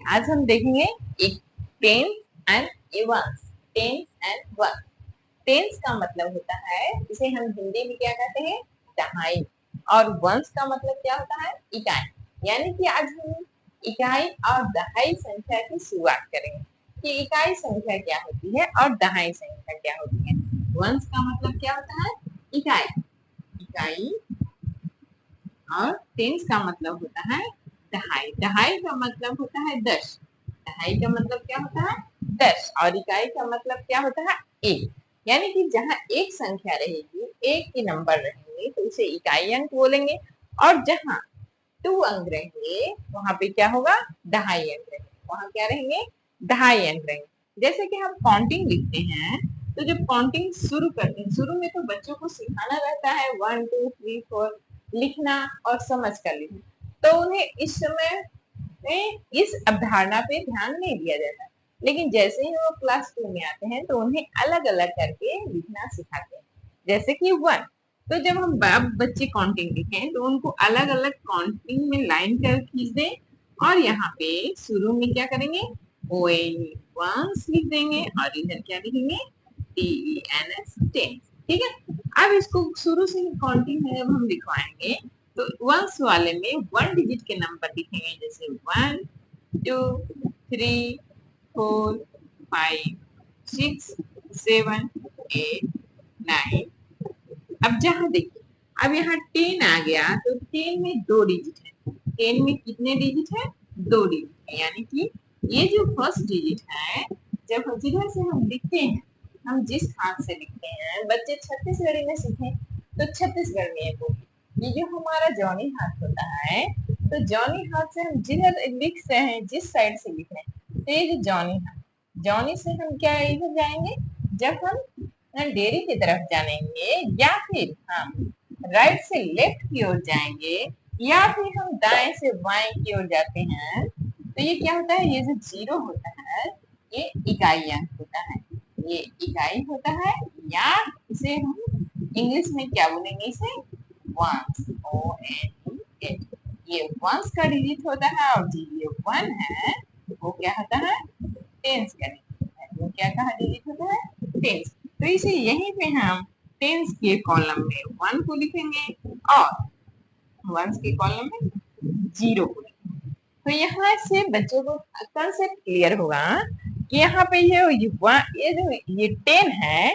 आज हम देखेंगे एक tens and a ones. Tens and ones. Tens का मतलब होता है, इसे हम हिंदी में क्या कहते हैं, दहाई। और वंस का मतलब क्या होता है, इकाई। यानी कि आज हम इकाई और दहाई संख्या की शुरुआत करेंगे कि इकाई संख्या क्या होती है और दहाई संख्या क्या होती है। वंस का मतलब क्या होता है, इकाई। इकाई। और टेंस का मतलब होता है दहाई। दहाई का मतलब होता है 10। दहाई का मतलब क्या होता है, 10। और इकाई का मतलब क्या होता है, एक। यानी कि जहाँ एक संख्या रहेगी, एक के नंबर रहेंगे तो उसे इकाई अंक बोलेंगे। और जहाँ 2 अंक रहेंगे वहां पे क्या होगा, दहाई अंक रहेंगे। वहां क्या रहेंगे, दहाई अंक रहेंगे। जैसे कि हम काउंटिंग लिखते हैं, तो जब काउंटिंग शुरू करते हैं, शुरू में तो बच्चों को सिखाना रहता है 1 2 3 4 लिखना और समझ कर लिखना। तो उन्हें इस समय में इस अवधारणा पे ध्यान नहीं दिया जाता। लेकिन जैसे ही वो क्लास 2 में आते हैं तो उन्हें अलग अलग करके लिखना सिखाते हैं। जैसे कि 1, तो जब हम अब बच्चे काउंटिंग लिखें तो उनको अलग अलग काउंटिंग में लाइन कर खींच दें। और यहाँ पे शुरू में क्या करेंगे, ओ एन वंस लिख देंगे और इधर क्या लिखेंगे, T E N S ten. ठीक है। अब इसको शुरू से ही काउंटिंग में जब हम लिखवाएंगे तो वंस वाले में 1 डिजिट के नंबर लिखेंगे, जैसे 1 2 3 4 5 6 7 8 9। अब जहाँ देखिए, अब यहाँ 10 आ गया तो 10 में 2 डिजिट है। 10 में कितने डिजिट है, 2 डिजिट है। यानी कि ये जो फर्स्ट डिजिट है, जब जिधर से हम लिखते हैं, हम जिस हाथ से लिखते हैं, बच्चे छत्तीसगढ़ी में सीखे तो छत्तीसगढ़ में ये बोलिए। ये जो हमारा जौनी हाथ होता है, तो जौनी हाथ से हम जिधर लिख रहे हैं, जिस साइड से लिख रहे हैं, तो ये जो जौनी हाथ, जौनी से हम क्या इधर जाएंगे, जब हम डेयरी की तरफ जाएंगे या फिर हम राइट से लेफ्ट की ओर जाएंगे या फिर हम दाएं से बाएं की ओर जाते हैं, तो ये क्या होता है, ये जो जीरो होता है ये इकाई अंक होता है। ये इकाई होता है, या इसे हम इंग्लिश में क्या बोलेंगे, इसे वंस, ओ एन ए। ये वंस का डिजिट होता है और ये 1 है वो क्या होता है, टेंस का डिजिट है। वो क्या कहा डिजिट होता है, टेंस। तो इसे यहीं पे हम टेंस के कॉलम में 1 को लिखेंगे और वंस के कॉलम में 0 को लिखेंगे। तो यहाँ से बच्चों को कंसेप्ट क्लियर होगा कि यहाँ पे ये जो ये 10 है,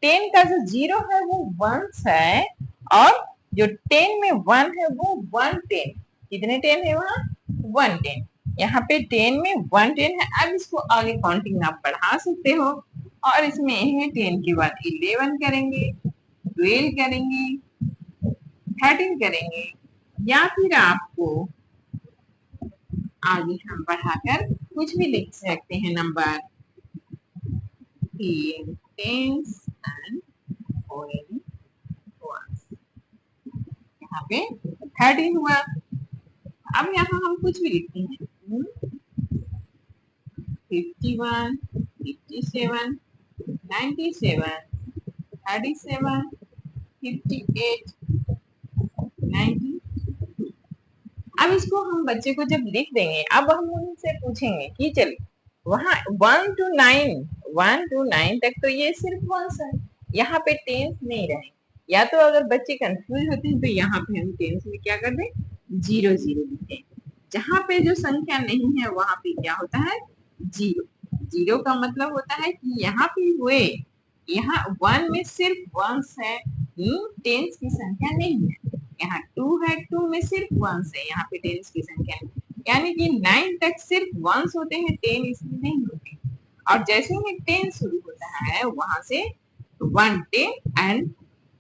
10 का जो 0 है वो वंस है। और जो 10 में 1 है वो 110। कितने 10 है वहाँ, 110। यहाँ पे 10 में 110 है। अब इसको आगे काउंटिंग आप बढ़ा सकते हो और इसमें है 10 के बाद 11 करेंगे, 12 करेंगे, 13 करेंगे, या फिर आपको आगे हम बढ़ाकर कुछ भी लिख सकते हैं नंबर, टेंस एंड यहाँ पे 13 हुआ। अब यहाँ हम कुछ भी लिखते हैं, 51 57 97 37 58 90। अब इसको हम बच्चे को जब लिख देंगे, अब हम उनसे पूछेंगे कि चल वहां 1 to 9 तक तो ये सिर्फ वंस है, यहाँ पे टेंस नहीं रहे। या तो अगर बच्चे कंफ्यूज होते हैं तो यहाँ पे हम टेंस में क्या कर दें, 0 0 लिखें। जहाँ पे जो संख्या नहीं है वहां पे क्या होता है, 0। 0 का मतलब होता है कि यहाँ पे हुए, यहाँ 1 में सिर्फ वंस है, टेंस की संख्या नहीं है। यहाँ 2 है, 2 में सिर्फ वंस है, यहाँ पे टेंस की संख्या नहीं। यानी कि 9 तक सिर्फ वंस होते हैं, 10 इसमें नहीं होते। और जैसे ही 10 शुरू होता है वहां से 110 एंड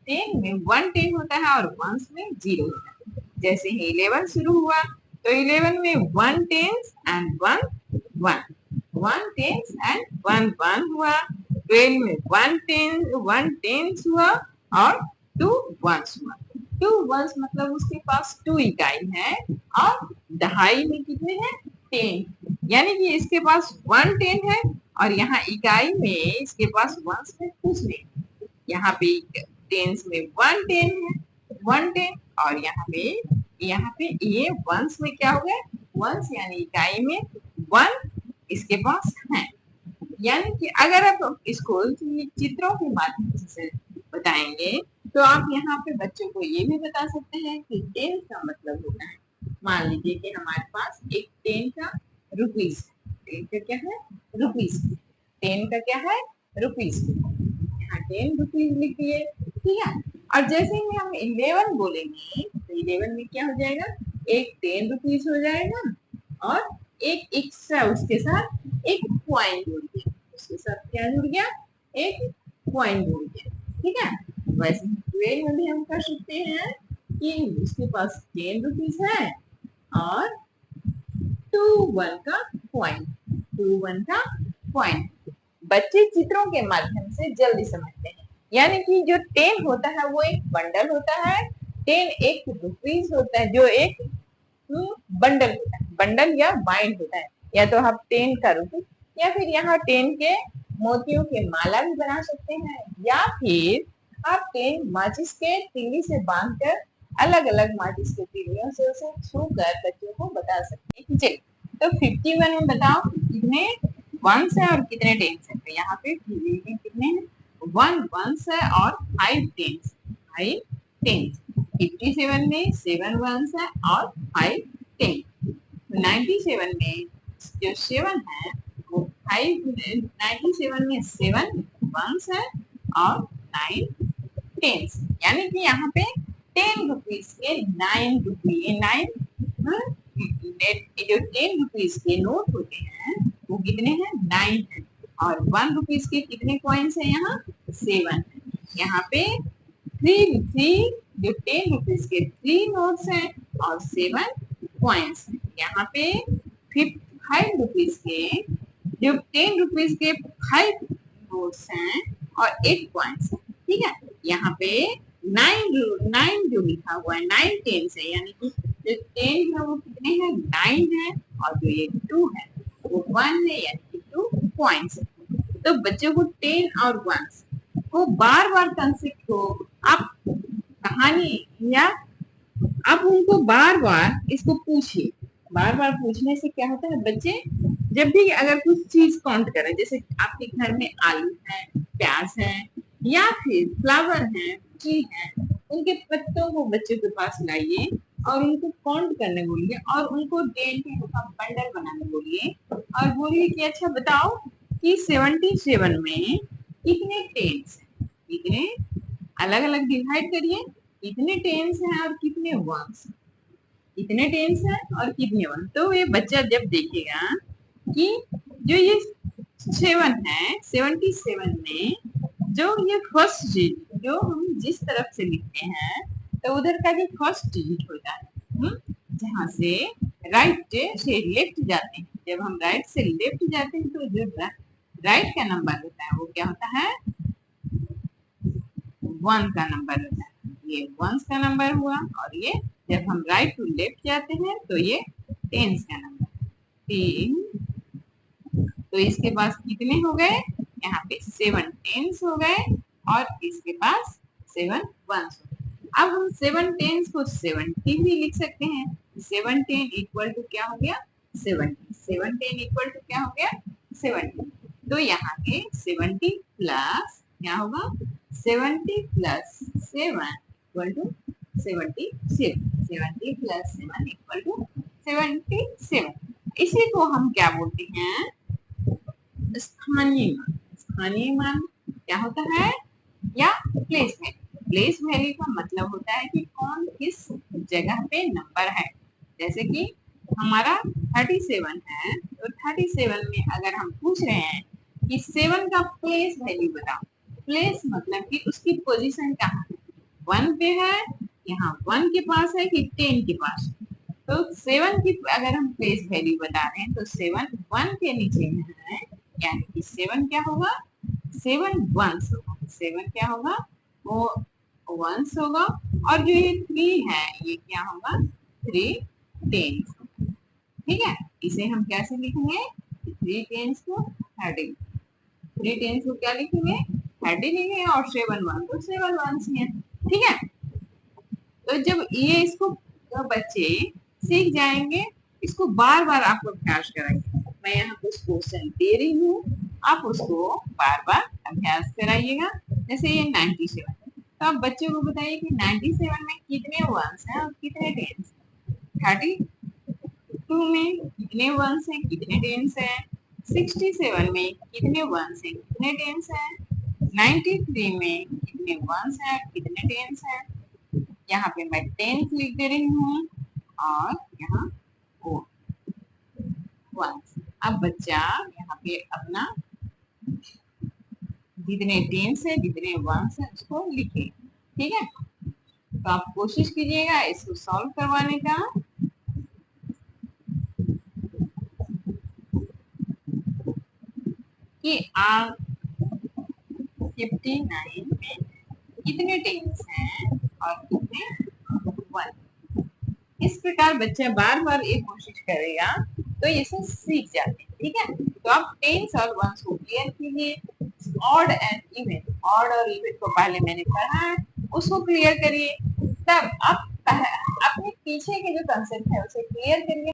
10 में 110 होता है और वंस में 0 होता है। जैसे ही 11 शुरू हुआ तो 11 में 1 टेंस एंड 1 1, 1 टेंस एंड 1 1 हुआ। 12 में 1 टेंस हुआ और 2 वंस हुआ। 2 वंस मतलब उसके पास 2 इकाई है और दहाई में कितने हैं, 10। यानी कि इसके पास 110 है और यहाँ इकाई में इसके पास वंस में कुछ नहीं। यहाँ पे टेंस में 110 है, 110। और यहाँ पे ये वंस में क्या हो गया, वंस यानी इकाई में वन इसके पास है। यानी कि अगर आप इसको चित्रों के माध्यम से बताएंगे तो आप यहाँ पे बच्चों को ये भी बता सकते हैं कि टेन का मतलब होता है, मान लीजिए कि हमारे पास एक टेन का रुपीज, टेन का क्या है रुपीज, टेन का क्या है रुपीज, यहाँ 10 रुपीज लिख दिए, ठीक है। और जैसे ही हम 11 बोलेंगे तो 11 में क्या हो जाएगा, एक 10 रुपीज हो जाएगा और एक एक्स्ट्रा उसके साथ एक पॉइंट जुड़ गया, उसके साथ क्या जुड़ गया, एक पॉइंट जुड़ गया, ठीक है। वैसे 12 में भी हम कर सकते हैं कि उसके पास 10 रुपीज है और 2 1 का पॉइंट, 2 1 का पॉइंट। बच्चे चित्रों के माध्यम से जल्दी समझते हैं। यानी कि जो 10 होता है वो एक बंडल होता है, 10 एक रुपीज होता है जो एक बंडल होता है, बंडल या बाइंड होता है। या तो आप 10 का रुपीज या फिर यहाँ 10 के मोतियों के माला भी बना सकते हैं, या फिर आप 10 माचिस के तीली से बांधकर अलग अलग माचिस के तीलियों से उसे छूकर बच्चों को बता सकते हैं। चलिए तो 51 में बताओ कितने वंस है और कितने टेंस है। तो यहाँ पे कितने हैं, 1 वंस है और 5 टेंस, 5 टेंस। 57 में 7 वंस है और 5 टेंस। 97 में जो 7 है वो 5, 97 में 7 वंस है और 9 टेंस। यानी कि यहाँ पे 10 रुपीज के 9 रुपये, 9 जो 10 रुपीज के नोट होते हैं वो कितने हैं, 9 है। और 1 रुपीज के कितने कॉइन्स है यहाँ, 7 है। यहाँ पे 3 जो 10 रुपीज के 3 नोट्स हैं और 7 कॉइन्स है। यहाँ पे 5 रुपीज के जो 10 रुपीज के 5 नोट्स हैं और 8 कॉइन्स है, ठीक है। यहाँ पे 9 जो लिखा हुआ है 9 टेंस है, यानी कि जो 10 है वो कितने हैं, 9 है, और जो ये 2 है वो 1 है, यानी कि 2 पॉइंट्स है। तो बच्चों को 10 और 1 को बार बार कंसेप्ट को आप कहानी या आप उनको बार बार इसको पूछिए। बार बार पूछने से क्या होता है, बच्चे जब भी अगर कुछ चीज काउंट करें, जैसे आपके घर में आलू है, प्याज है या फिर फ्लावर है, ट्री है, उनके पत्तों को बच्चों के पास लाइए और उनको काउंट करने बोलिए और उनको डेट का बंडल बनाने बोलिए और बोलिए कि अच्छा बताओ कि 77 में कितने टेंस हैं, कितने अलग अलग डिवाइड करिए, कितने टेंस हैं और कितने वंस, कितने टेंस हैं और कितने वन। तो ये बच्चा जब देखेगा कि जो ये 7 है, 77 में जो ये फर्स्ट डिजिट जो हम जिस तरफ से लिखते हैं तो उधर का जो फर्स्ट डिजिट होता है, जहां से राइट से लेफ्ट जाते हैं, जब हम राइट से लेफ्ट जाते हैं तो जो राइट का नंबर होता है वो क्या होता है, 1 का नंबर होता है। ये 1 का नंबर हुआ, और ये जब हम राइट टू लेफ्ट जाते हैं तो ये 10 का नंबर, 3। तो इसके पास कितने हो गए, यहाँ पे 7 टेंस हो गए और इसके पास 7 वंस हो गए। अब हम 7 टेंस को 70 भी लिख सकते हैं। 7 10 इक्वल टू क्या हो गया, 70। 7 10 इक्वल टू क्या हो गया, 70। तो यहाँ पे 70 प्लस क्या होगा, 70 plus 7 equal to 77। 70 plus 7 equal to 77। इसी को हम क्या बोलते हैं, स्थानीय मान। स्थानीय मान क्या होता है, या प्लेस वैल्यू। प्लेस वैल्यू का मतलब होता है कि कौन किस जगह पे नंबर है। जैसे कि हमारा 37 है, तो 37 में अगर हम पूछ रहे हैं कि 7 का प्लेस वैल्यू बताओ, प्लेस मतलब कि उसकी पोजीशन कहाँ है, 1 पे है, यहाँ 1 के पास है कि 10 के पास है। तो 7 की अगर हम प्लेस वैल्यू बता रहे हैं तो 7 1 के नीचे में है, यानी कि 7 क्या होगा, 7 वंस होगा। 7 क्या होगा, वो वंस होगा। और जो ये 3 है ये क्या होगा, 3 टेंस। ठीक है, इसे हम कैसे लिखेंगे, 3 टेंस को हेडिंग, 3 टेंस को क्या लिखेंगे, हेडिंग लिखेंगे, और 7 वन तो 7 वंस ही है। ठीक है, तो जब ये इसको तो बच्चे सीख जाएंगे, इसको बार बार आपको अभ्यास कराएंगे। मैं यहाँ कुछ क्वेश्चन दे रही हूँ, आप उसको बार बार अभ्यास कराइएगा। जैसे ये 97, तो आप बच्चों को बताइए कि 97 में कितने वंस हैं और कितने टेंस। 32 में कितने वंस हैं, कितने टेंस हैं। 67 में कितने वंस हैं, कितने टेंस हैं। 93 में कितने वंस हैं, कितने टेंस हैं। यहाँ पे मैं टेंस लिख दे रही हूँ और यहाँ वंस। अब बच्चा यहाँ पे अपना जितने टेंस है, जितने वंस है, उसको लिखे। ठीक है, तो आप कोशिश कीजिएगा इसको सॉल्व करवाने का। कि आप 59 में कितने टेंस हैं और कितने वन। इस प्रकार बच्चा बार बार ये कोशिश करेगा तो इसे सीख जाते हैं। ठीक है, तो आप टेंस और वंस को क्लियर कीजिए। ऑड एंड इवन, ऑड और इवन को पहले मैंने पढ़ा है, उसको क्लियर करिए। तब आप अपने पीछे के जो कंसेप्ट है उसे क्लियर करिए।